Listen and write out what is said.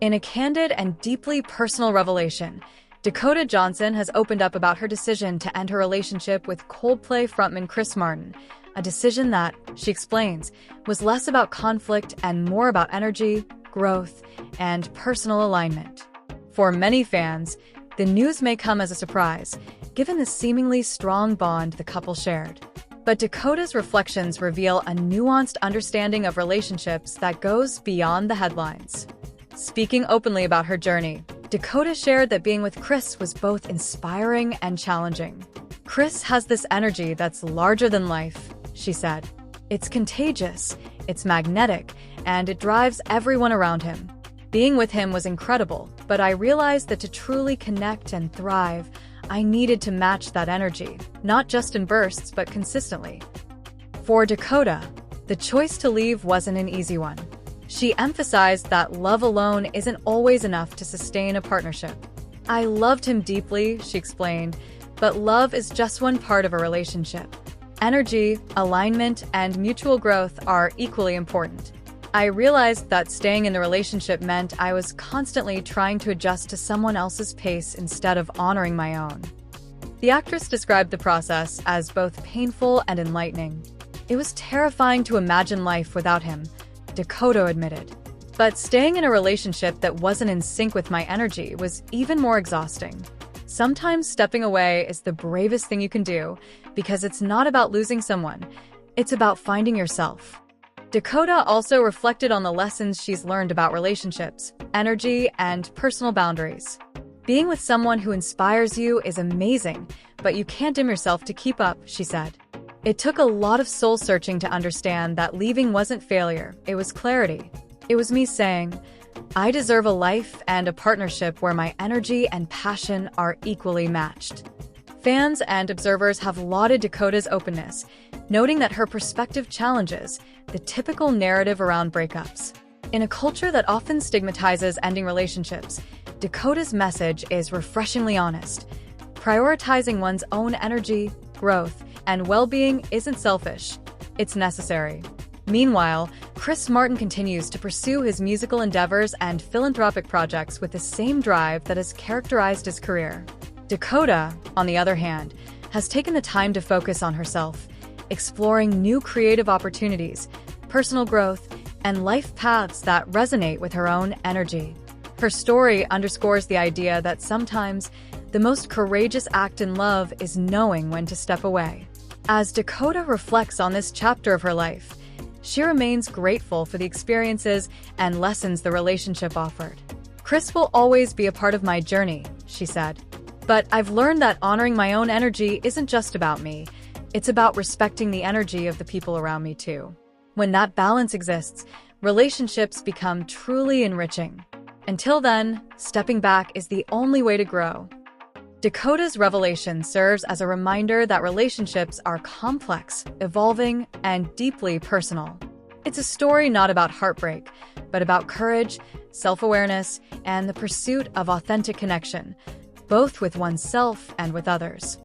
In a candid and deeply personal revelation, Dakota Johnson has opened up about her decision to end her relationship with Coldplay frontman Chris Martin, a decision that, she explains, was less about conflict and more about energy, growth, and personal alignment. For many fans, the news may come as a surprise, given the seemingly strong bond the couple shared. But Dakota's reflections reveal a nuanced understanding of relationships that goes beyond the headlines. Speaking openly about her journey, Dakota shared that being with Chris was both inspiring and challenging. "Chris has this energy that's larger than life," she said. "It's contagious, it's magnetic, and it drives everyone around him. Being with him was incredible, but I realized that to truly connect and thrive, I needed to match that energy, not just in bursts but consistently." For Dakota, the choice to leave wasn't an easy one. She emphasized that love alone isn't always enough to sustain a partnership. "I loved him deeply," she explained, "but love is just one part of a relationship. Energy, alignment, and mutual growth are equally important. I realized that staying in the relationship meant I was constantly trying to adjust to someone else's pace instead of honoring my own." The actress described the process as both painful and enlightening. "It was terrifying to imagine life without him," Dakota admitted. "But staying in a relationship that wasn't in sync with my energy was even more exhausting. Sometimes stepping away is the bravest thing you can do, because it's not about losing someone, it's about finding yourself." Dakota also reflected on the lessons she's learned about relationships, energy, and personal boundaries. "Being with someone who inspires you is amazing, but you can't dim yourself to keep up," she said. "It took a lot of soul-searching to understand that leaving wasn't failure, it was clarity. It was me saying, I deserve a life and a partnership where my energy and passion are equally matched." Fans and observers have lauded Dakota's openness, noting that her perspective challenges the typical narrative around breakups. In a culture that often stigmatizes ending relationships, Dakota's message is refreshingly honest. Prioritizing one's own energy, growth, and well-being isn't selfish, it's necessary. Meanwhile, Chris Martin continues to pursue his musical endeavors and philanthropic projects with the same drive that has characterized his career. Dakota, on the other hand, has taken the time to focus on herself, exploring new creative opportunities, personal growth, and life paths that resonate with her own energy. Her story underscores the idea that sometimes the most courageous act in love is knowing when to step away. As Dakota reflects on this chapter of her life, she remains grateful for the experiences and lessons the relationship offered. "Chris will always be a part of my journey," she said. "But I've learned that honoring my own energy isn't just about me. It's about respecting the energy of the people around me too. When that balance exists, relationships become truly enriching. Until then, stepping back is the only way to grow." Dakota's revelation serves as a reminder that relationships are complex, evolving, and deeply personal. It's a story not about heartbreak, but about courage, self-awareness, and the pursuit of authentic connection, both with oneself and with others.